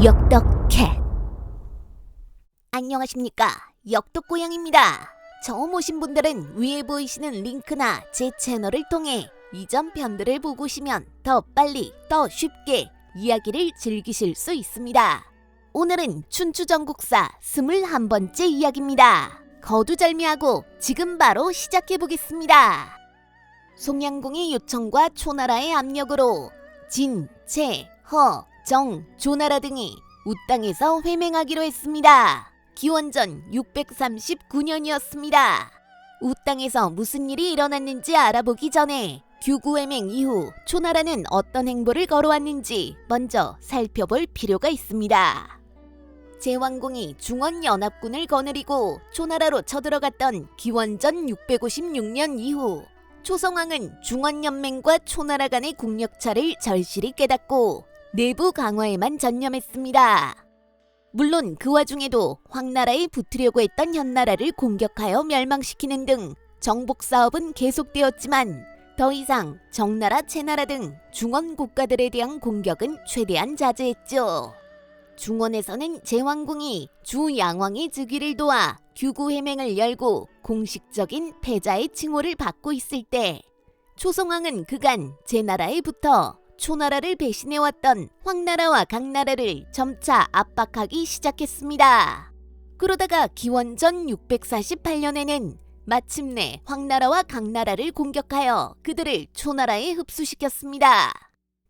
역덕캣. 안녕하십니까, 역덕고양입니다. 처음 오신 분들은 위에 보이시는 링크나 제 채널을 통해 이전 편들을 보고 오시면 더 빨리 더 쉽게 이야기를 즐기실 수 있습니다. 오늘은 춘추전국사 21번째 이야기입니다. 거두절미하고 지금 바로 시작해보겠습니다. 송양공의 요청과 초나라의 압력으로 진, 채, 허, 정, 조나라 등이 우땅에서 회맹하기로 했습니다. 기원전 639년이었습니다. 우땅에서 무슨 일이 일어났는지 알아보기 전에 규구회맹 이후 초나라는 어떤 행보를 걸어왔는지 먼저 살펴볼 필요가 있습니다. 제왕공이 중원연합군을 거느리고 초나라로 쳐들어갔던 기원전 656년 이후 초성왕은 중원연맹과 초나라 간의 국력차를 절실히 깨닫고 내부 강화에만 전념했습니다. 물론 그 와중에도 황나라에 붙으려고 했던 현나라를 공격하여 멸망시키는 등 정복사업은 계속되었지만 더 이상 정나라, 채나라 등 중원 국가들에 대한 공격은 최대한 자제했죠. 중원에서는 제왕공이 주 양왕의 즉위를 도와 규구회맹을 열고 공식적인 패자의 칭호를 받고 있을 때 초성왕은 그간 제나라에 붙어 초나라를 배신해왔던 황나라와 강나라를 점차 압박하기 시작했습니다. 그러다가 기원전 648년에는 마침내 황나라와 강나라를 공격하여 그들을 초나라에 흡수시켰습니다.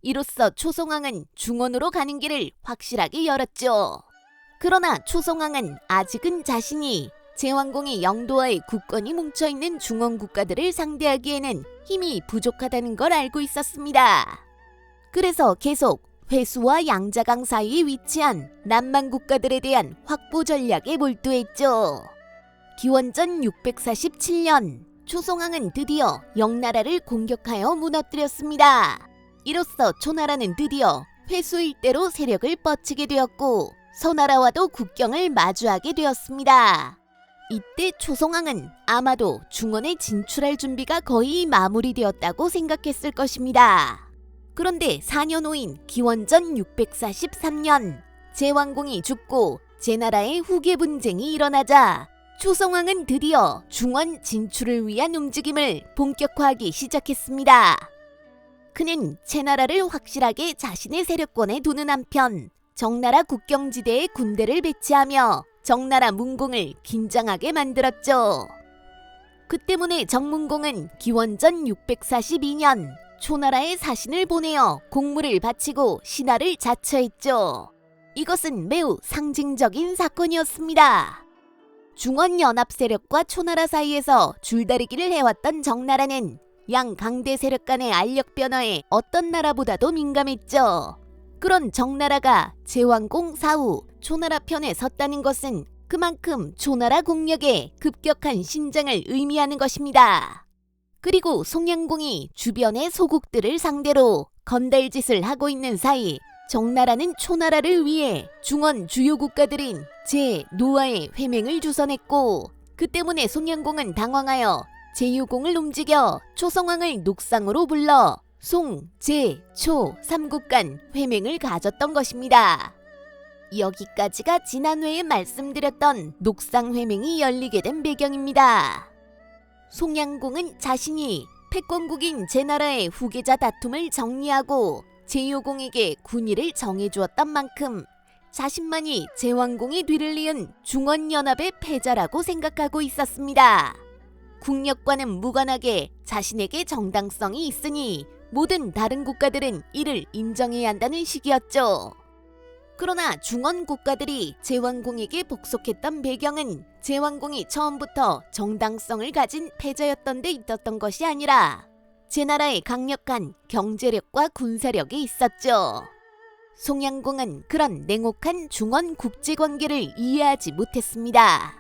이로써 초성왕은 중원으로 가는 길을 확실하게 열었죠. 그러나 초성왕은 아직은 자신이 제왕공의 영도와의 국권이 뭉쳐있는 중원 국가들을 상대하기에는 힘이 부족하다는 걸 알고 있었습니다. 그래서 계속 회수와 양자강 사이에 위치한 남만 국가들에 대한 확보 전략에 몰두했죠. 기원전 647년 초성왕은 드디어 영나라를 공격하여 무너뜨렸습니다. 이로써 초나라는 드디어 회수 일대로 세력을 뻗치게 되었고 서나라와도 국경을 마주하게 되었습니다. 이때 초성왕은 아마도 중원에 진출할 준비가 거의 마무리되었다고 생각했을 것입니다. 그런데 4년 후인 기원전 643년 제왕공이 죽고 제나라의 후계 분쟁이 일어나자 초성왕은 드디어 중원 진출을 위한 움직임을 본격화하기 시작했습니다. 그는 채나라를 확실하게 자신의 세력권에 두는 한편 정나라 국경지대에 군대를 배치하며 정나라 문공을 긴장하게 만들었죠. 그 때문에 정문공은 기원전 642년 초나라에 사신을 보내어 공물을 바치고 신하를 자처했죠. 이것은 매우 상징적인 사건이었습니다. 중원연합 세력과 초나라 사이에서 줄다리기를 해왔던 정나라는 양 강대 세력 간의 알력 변화에 어떤 나라보다도 민감했죠. 그런 정나라가 제왕공 사후 초나라 편에 섰다는 것은 그만큼 초나라 국력에 급격한 신장을 의미하는 것입니다. 그리고 송양공이 주변의 소국들을 상대로 건달짓을 하고 있는 사이 정나라는 초나라를 위해 중원 주요 국가들인 제, 노와의 회맹을 주선했고 그 때문에 송양공은 당황하여 제유공을 움직여 초성왕을 녹상으로 불러 송, 제, 초 3국 간 회맹을 가졌던 것입니다. 여기까지가 지난 회에 말씀드렸던 녹상회맹이 열리게 된 배경입니다. 송양공은 자신이 패권국인 제나라의 후계자 다툼을 정리하고 제유공에게 군의를 정해주었던 만큼 자신만이 제왕공의 뒤를 이은 중원연합의 패자라고 생각하고 있었습니다. 국력과는 무관하게 자신에게 정당성이 있으니 모든 다른 국가들은 이를 인정해야 한다는 식이었죠. 그러나 중원 국가들이 제왕공에게 복속했던 배경은 제왕공이 처음부터 정당성을 가진 패자였던 데 있었던 것이 아니라 제나라의 강력한 경제력과 군사력이 있었죠. 송양공은 그런 냉혹한 중원 국제관계를 이해하지 못했습니다.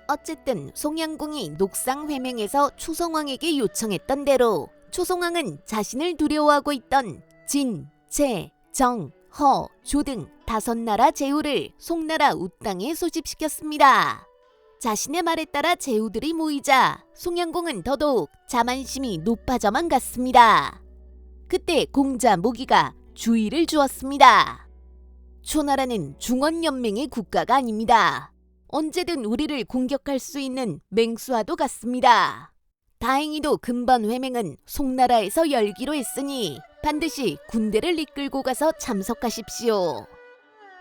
어쨌든 송양공이 녹상회맹에서 초성왕에게 요청했던 대로 초성왕은 자신을 두려워하고 있던 진, 채, 정, 허, 조 등 5나라 제후를 송나라 우땅에 소집시켰습니다. 자신의 말에 따라 제후들이 모이자 송양공은 더더욱 자만심이 높아져만 갔습니다. 그때 공자 모기가 주의를 주었습니다. 초나라는 중원연맹의 국가가 아닙니다. 언제든 우리를 공격할 수 있는 맹수와도 같습니다. 다행히도 금번 회맹은 송나라에서 열기로 했으니 반드시 군대를 이끌고 가서 참석하십시오.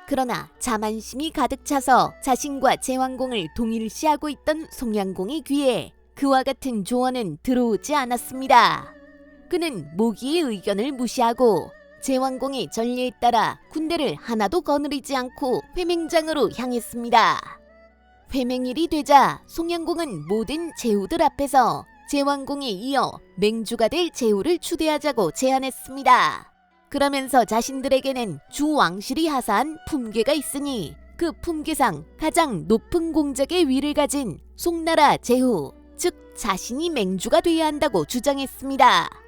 그러나 자만심이 가득 차서 자신과 제왕공을 동일시하고 있던 송양공의 귀에 그와 같은 조언은 들어오지 않았습니다. 그는 모기의 의견을 무시하고 제왕공의 전례에 따라 군대를 하나도 거느리지 않고 회맹장으로 향했습니다. 회맹일이 되자 송양공은 모든 제후들 앞에서 제왕공에 이어 맹주가 될 제후를 추대하자고 제안했습니다. 그러면서 자신들에게는 주왕실이 하사한 품계가 있으니 그 품계상 가장 높은 공적의 위를 가진 송나라 제후, 즉 자신이 맹주가 되어야 한다고 주장했습니다.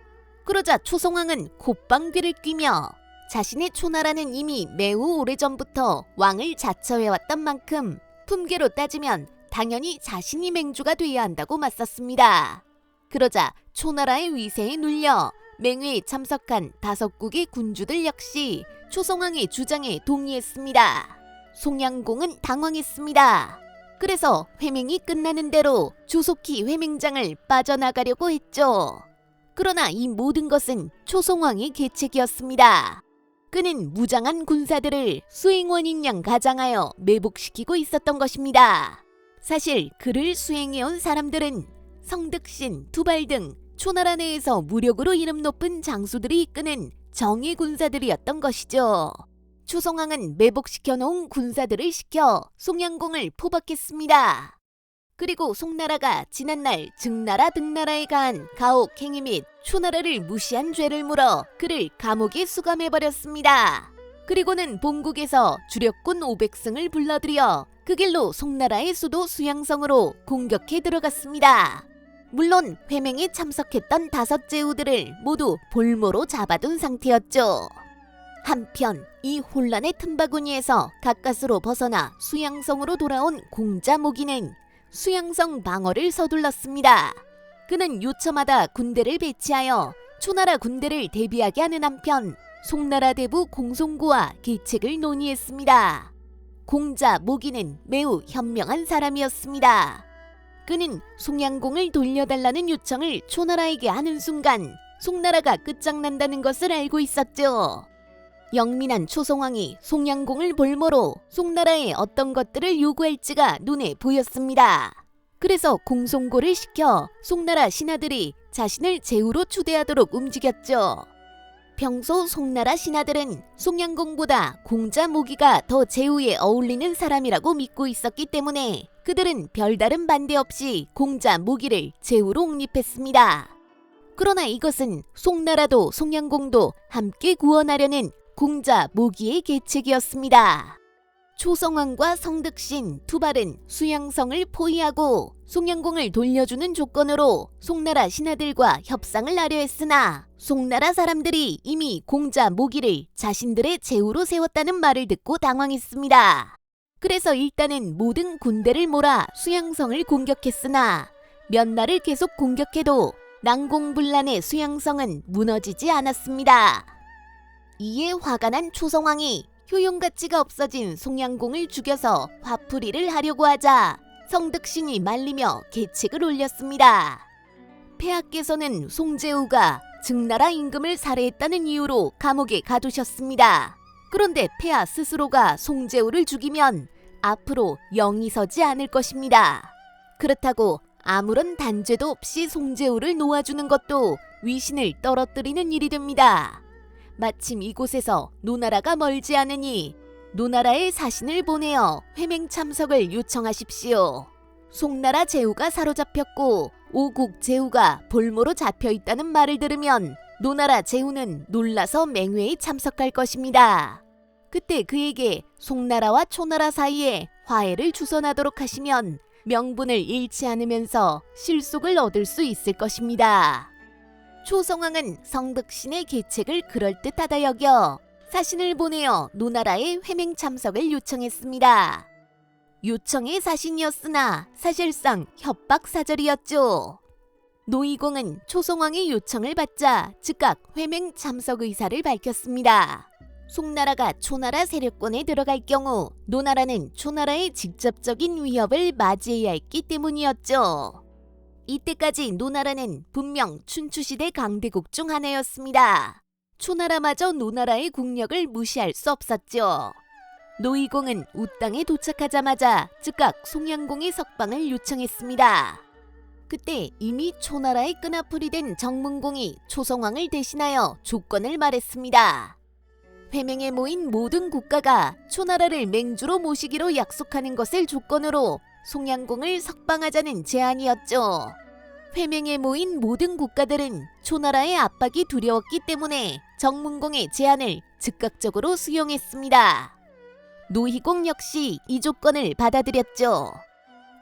그러자 초성왕은 곧방 귀를 뀌며 자신의 초나라는 이미 매우 오래전부터 왕을 자처해왔던 만큼 품계로 따지면 당연히 자신이 맹주가 되어야 한다고 맞섰습니다. 그러자 초나라의 위세에 눌려 맹회에 참석한 5국의 군주들 역시 초성왕의 주장에 동의했습니다. 송양공은 당황했습니다. 그래서 회맹이 끝나는 대로 조속히 회맹장을 빠져나가려고 했죠. 그러나 이 모든 것은 초성왕의 계책이었습니다. 그는 무장한 군사들을 수행원인 양 가장하여 매복시키고 있었던 것입니다. 사실 그를 수행해온 사람들은 성득신, 두발 등 초나라 내에서 무력으로 이름 높은 장수들이 이끄는 정예 군사들이었던 것이죠. 초성왕은 매복시켜놓은 군사들을 시켜 송양공을 포박했습니다. 그리고 송나라가 지난날 증나라 등나라에 가한 가혹 행위 및 초나라를 무시한 죄를 물어 그를 감옥에 수감해버렸습니다. 그리고는 본국에서 주력군 500승을 불러들여 그 길로 송나라의 수도 수양성으로 공격해 들어갔습니다. 물론 회맹에 참석했던 5제후들을 모두 볼모로 잡아둔 상태였죠. 한편 이 혼란의 틈바구니에서 가까스로 벗어나 수양성으로 돌아온 공자 모기는 수양성 방어를 서둘렀습니다. 그는 요처마다 군대를 배치하여 초나라 군대를 대비하게 하는 한편 송나라 대부 공송구와 계책을 논의했습니다. 공자 모기는 매우 현명한 사람이었습니다. 그는 송양공을 돌려달라는 요청을 초나라에게 하는 순간 송나라가 끝장난다는 것을 알고 있었죠. 영민한 초성왕이 송양공을 볼모로 송나라에 어떤 것들을 요구할지가 눈에 보였습니다. 그래서 공송고를 시켜 송나라 신하들이 자신을 제후로 추대하도록 움직였죠. 평소 송나라 신하들은 송양공보다 공자 모기가 더 제후에 어울리는 사람이라고 믿고 있었기 때문에 그들은 별다른 반대 없이 공자 모기를 제후로 옹립했습니다. 그러나 이것은 송나라도 송양공도 함께 구원하려는 공자 모기의 계책이었습니다. 초성왕과 성득신, 투발은 수양성을 포위하고 송양공을 돌려주는 조건으로 송나라 신하들과 협상을 하려 했으나 송나라 사람들이 이미 공자 모기를 자신들의 제후로 세웠다는 말을 듣고 당황했습니다. 그래서 일단은 모든 군대를 몰아 수양성을 공격했으나 몇 날을 계속 공격해도 난공불란의 수양성은 무너지지 않았습니다. 이에 화가 난 초성왕이 효용가치가 없어진 송양공을 죽여서 화풀이를 하려고 하자 성득신이 말리며 계책을 올렸습니다. 폐하께서는 송제후가 증나라 임금을 살해했다는 이유로 감옥에 가두셨습니다. 그런데 폐하 스스로가 송제후를 죽이면 앞으로 영이 서지 않을 것입니다. 그렇다고 아무런 단죄도 없이 송제후를 놓아주는 것도 위신을 떨어뜨리는 일이 됩니다. 마침 이곳에서 노나라가 멀지 않으니 노나라에 사신을 보내어 회맹 참석을 요청하십시오. 송나라 제후가 사로잡혔고 오국 제후가 볼모로 잡혀있다는 말을 들으면 노나라 제후는 놀라서 맹회에 참석할 것입니다. 그때 그에게 송나라와 초나라 사이에 화해를 주선하도록 하시면 명분을 잃지 않으면서 실속을 얻을 수 있을 것입니다. 초성왕은 성득신의 계책을 그럴듯하다 여겨 사신을 보내어 노나라의 회맹 참석을 요청했습니다. 요청의 사신이었으나 사실상 협박사절이었죠. 노이공은 초성왕의 요청을 받자 즉각 회맹 참석 의사를 밝혔습니다. 송나라가 초나라 세력권에 들어갈 경우 노나라는 초나라의 직접적인 위협을 맞이해야 했기 때문이었죠. 이때까지 노나라는 분명 춘추시대 강대국 중 하나였습니다. 초나라마저 노나라의 국력을 무시할 수 없었죠. 노이공은 우땅에 도착하자마자 즉각 송양공의 석방을 요청했습니다. 그때 이미 초나라의 끈앞풀이 된 정문공이 초성왕을 대신하여 조건을 말했습니다. 회맹에 모인 모든 국가가 초나라를 맹주로 모시기로 약속하는 것을 조건으로 송양공을 석방하자는 제안이었죠. 회맹에 모인 모든 국가들은 초나라의 압박이 두려웠기 때문에 정문공의 제안을 즉각적으로 수용했습니다. 노희공 역시 이 조건을 받아들였죠.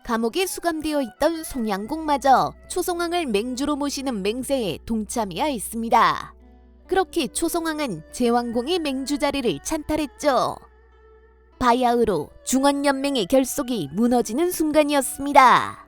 감옥에 수감되어 있던 송양공마저 초성왕을 맹주로 모시는 맹세에 동참해야 했습니다. 그렇게 초성왕은 제왕공의 맹주 자리를 찬탈했죠. 바야흐로 중원연맹의 결속이 무너지는 순간이었습니다.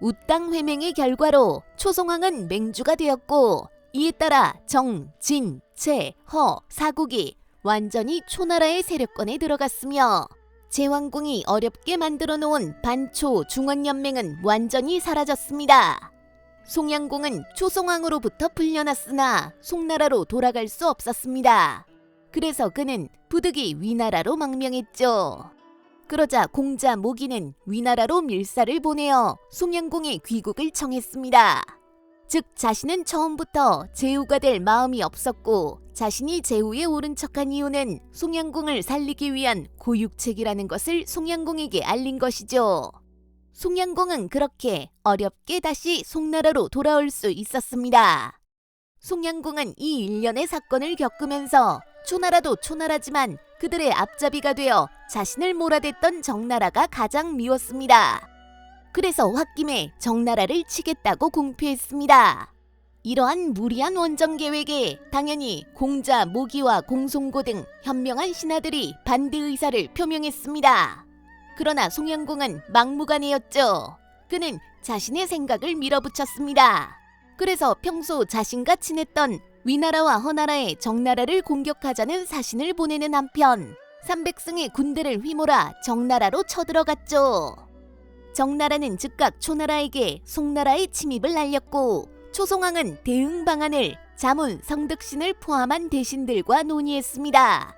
우땅 회맹의 결과로 초성왕은 맹주가 되었고 이에 따라 정, 진, 채, 허, 사국이 완전히 초나라의 세력권에 들어갔으며 제왕공이 어렵게 만들어 놓은 반초 중원연맹은 완전히 사라졌습니다. 송양공은 초성왕으로부터 풀려났으나 송나라로 돌아갈 수 없었습니다. 그래서 그는 부득이 위나라로 망명했죠. 그러자 공자 모기는 위나라로 밀사를 보내어 송양공의 귀국을 청했습니다. 즉 자신은 처음부터 제후가 될 마음이 없었고 자신이 제후에 오른 척한 이유는 송양공을 살리기 위한 고육책이라는 것을 송양공에게 알린 것이죠. 송양공은 그렇게 어렵게 다시 송나라로 돌아올 수 있었습니다. 송양공은 이 일련의 사건을 겪으면서 초나라도 초나라지만 그들의 앞잡이가 되어 자신을 몰아댔던 정나라가 가장 미웠습니다. 그래서 홧김에 정나라를 치겠다고 공표했습니다. 이러한 무리한 원정 계획에 당연히 공자, 모기와 공송고 등 현명한 신하들이 반대 의사를 표명했습니다. 그러나 송양공은 막무가내였죠. 그는 자신의 생각을 밀어붙였습니다. 그래서 평소 자신과 친했던 위나라와 허나라의 정나라를 공격하자는 사신을 보내는 한편 300승의 군대를 휘몰아 정나라로 쳐들어갔죠. 정나라는 즉각 초나라에게 송나라의 침입을 알렸고 초송왕은 대응 방안을 자문 성덕신을 포함한 대신들과 논의했습니다.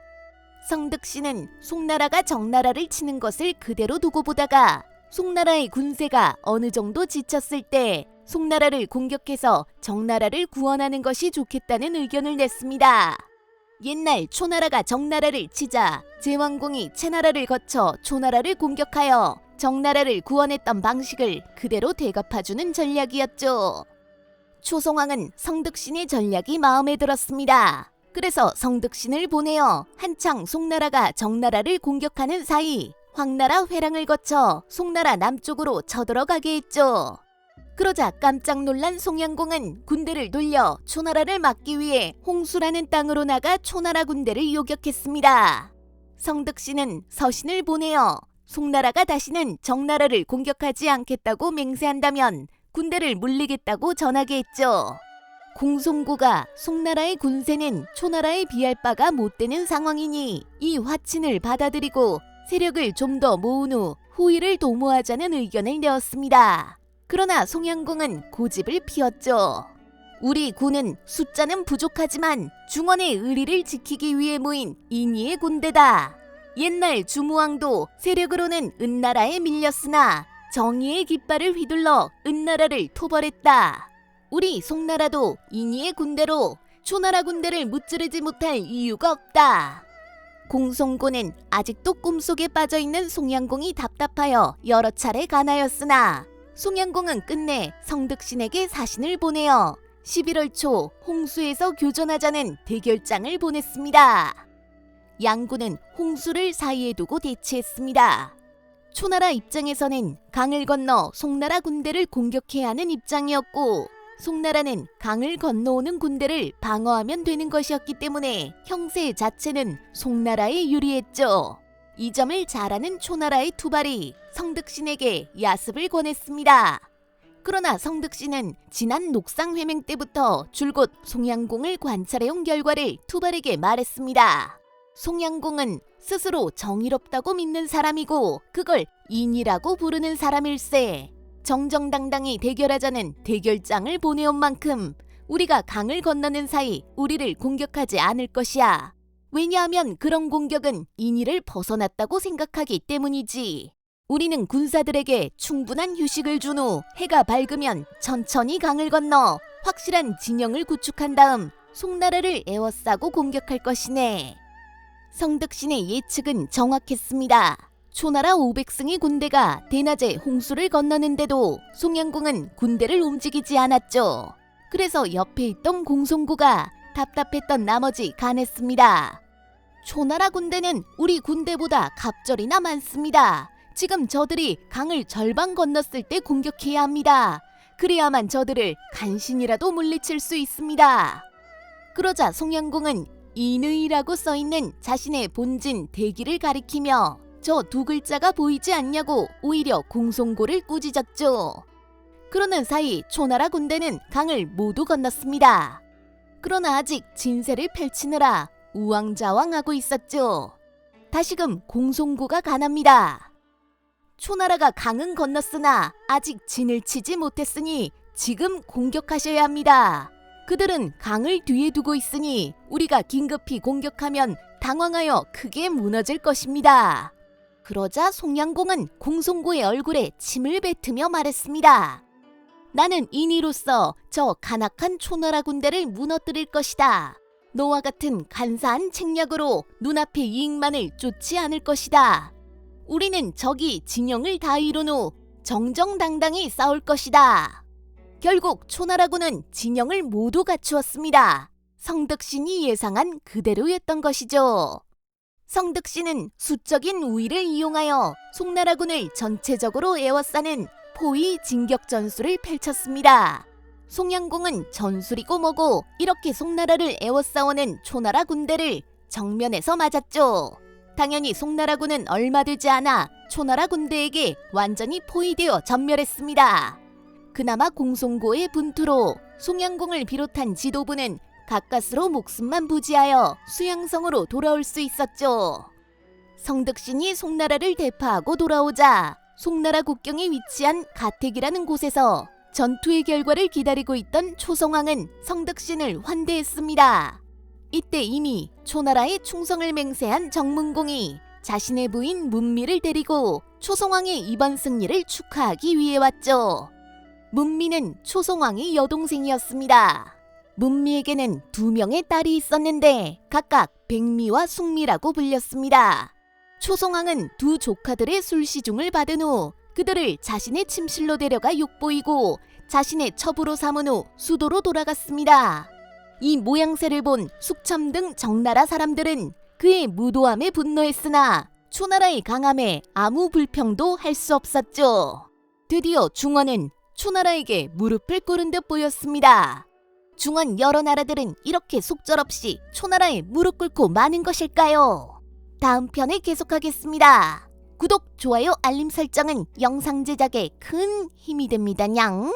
성덕신은 송나라가 정나라를 치는 것을 그대로 두고 보다가 송나라의 군세가 어느 정도 지쳤을 때 송나라를 공격해서 정나라를 구원하는 것이 좋겠다는 의견을 냈습니다. 옛날 초나라가 정나라를 치자 제왕공이 채나라를 거쳐 초나라를 공격하여 정나라를 구원했던 방식을 그대로 되갚아주는 전략이었죠. 초송왕은 성덕신의 전략이 마음에 들었습니다. 그래서 성덕신을 보내어 한창 송나라가 정나라를 공격하는 사이 황나라 회랑을 거쳐 송나라 남쪽으로 쳐들어가게 했죠. 그러자 깜짝 놀란 송양공은 군대를 돌려 초나라를 막기 위해 홍수라는 땅으로 나가 초나라 군대를 요격했습니다. 성덕신은 서신을 보내어 송나라가 다시는 정나라를 공격하지 않겠다고 맹세한다면 군대를 물리겠다고 전하게 했죠. 공송고가 송나라의 군세는 초나라에 비할 바가 못 되는 상황이니 이 화친을 받아들이고 세력을 좀 더 모은 후 후위를 도모하자는 의견을 내었습니다. 그러나 송양공은 고집을 피웠죠. 우리 군은 숫자는 부족하지만 중원의 의리를 지키기 위해 모인 인의의 군대다. 옛날 주무왕도 세력으로는 은나라에 밀렸으나 정의의 깃발을 휘둘러 은나라를 토벌했다. 우리 송나라도 인의의 군대로 초나라 군대를 무찌르지 못할 이유가 없다. 공송고는 아직도 꿈속에 빠져있는 송양공이 답답하여 여러 차례 간하였으나 송양공은 끝내 성덕신에게 사신을 보내어 11월 초 홍수에서 교전하자는 대결장을 보냈습니다. 양군은 홍수를 사이에 두고 대치했습니다. 초나라 입장에서는 강을 건너 송나라 군대를 공격해야 하는 입장이었고 송나라는 강을 건너오는 군대를 방어하면 되는 것이었기 때문에 형세 자체는 송나라에 유리했죠. 이 점을 잘 아는 초나라의 투발이 성덕신에게 야습을 권했습니다. 그러나 성덕신은 지난 녹상회맹 때부터 줄곧 송양공을 관찰해온 결과를 투발에게 말했습니다. 송양공은 스스로 정의롭다고 믿는 사람이고 그걸 인이라고 부르는 사람일세. 정정당당히 대결하자는 대결장을 보내온 만큼 우리가 강을 건너는 사이 우리를 공격하지 않을 것이야. 왜냐하면 그런 공격은 인의를 벗어났다고 생각하기 때문이지. 우리는 군사들에게 충분한 휴식을 준 후 해가 밝으면 천천히 강을 건너 확실한 진영을 구축한 다음 송나라를 에워싸고 공격할 것이네. 성덕신의 예측은 정확했습니다. 초나라 500승의 군대가 대낮에 홍수를 건너는데도 송양공은 군대를 움직이지 않았죠. 그래서 옆에 있던 공송구가 답답했던 나머지 가냈습니다. 초나라 군대는 우리 군대보다 갑절이나 많습니다. 지금 저들이 강을 절반 건넜을 때 공격해야 합니다. 그래야만 저들을 간신이라도 물리칠 수 있습니다. 그러자 송양공은 인의라고 써있는 자신의 본진 대기를 가리키며 저 두 글자가 보이지 않냐고 오히려 공송고를 꾸짖었죠. 그러는 사이 초나라 군대는 강을 모두 건넜습니다. 그러나 아직 진세를 펼치느라 우왕좌왕하고 있었죠. 다시금 공송고가 가납니다. 초나라가 강은 건넜으나 아직 진을 치지 못했으니 지금 공격하셔야 합니다. 그들은 강을 뒤에 두고 있으니 우리가 긴급히 공격하면 당황하여 크게 무너질 것입니다. 그러자 송양공은 공송고의 얼굴에 침을 뱉으며 말했습니다. 나는 인의로서 저 간악한 초나라 군대를 무너뜨릴 것이다. 너와 같은 간사한 책략으로 눈앞의 이익만을 쫓지 않을 것이다. 우리는 적이 진영을 다 이룬 후 정정당당히 싸울 것이다. 결국 초나라군은 진영을 모두 갖추었습니다. 성덕신이 예상한 그대로였던 것이죠. 성덕신은 수적인 우위를 이용하여 송나라군을 전체적으로 에워싸는 포위 진격 전술을 펼쳤습니다. 송양공은 전술이고 뭐고 이렇게 송나라를 에워싸오는 초나라 군대를 정면에서 맞았죠. 당연히 송나라군은 얼마 되지 않아 초나라 군대에게 완전히 포위되어 전멸했습니다. 그나마 공송고의 분투로 송양공을 비롯한 지도부는 가까스로 목숨만 부지하여 수양성으로 돌아올 수 있었죠. 성덕신이 송나라를 대파하고 돌아오자 송나라 국경에 위치한 가택이라는 곳에서 전투의 결과를 기다리고 있던 초성왕은 성덕신을 환대했습니다. 이때 이미 초나라의 충성을 맹세한 정문공이 자신의 부인 문미를 데리고 초성왕의 이번 승리를 축하하기 위해 왔죠. 문미는 초성왕의 여동생이었습니다. 문미에게는 2명의 딸이 있었는데 각각 백미와 숙미라고 불렸습니다. 초성왕은 두 조카들의 술시중을 받은 후 그들을 자신의 침실로 데려가 욕보이고 자신의 첩으로 삼은 후 수도로 돌아갔습니다. 이 모양새를 본 숙참 등 정나라 사람들은 그의 무도함에 분노했으나 초나라의 강함에 아무 불평도 할 수 없었죠. 드디어 중원은 초나라에게 무릎을 꿇은 듯 보였습니다. 중원 여러 나라들은 이렇게 속절없이 초나라에 무릎 꿇고 마는 것일까요? 다음 편에 계속하겠습니다. 구독, 좋아요, 알림 설정은 영상 제작에 큰 힘이 됩니다. 냥!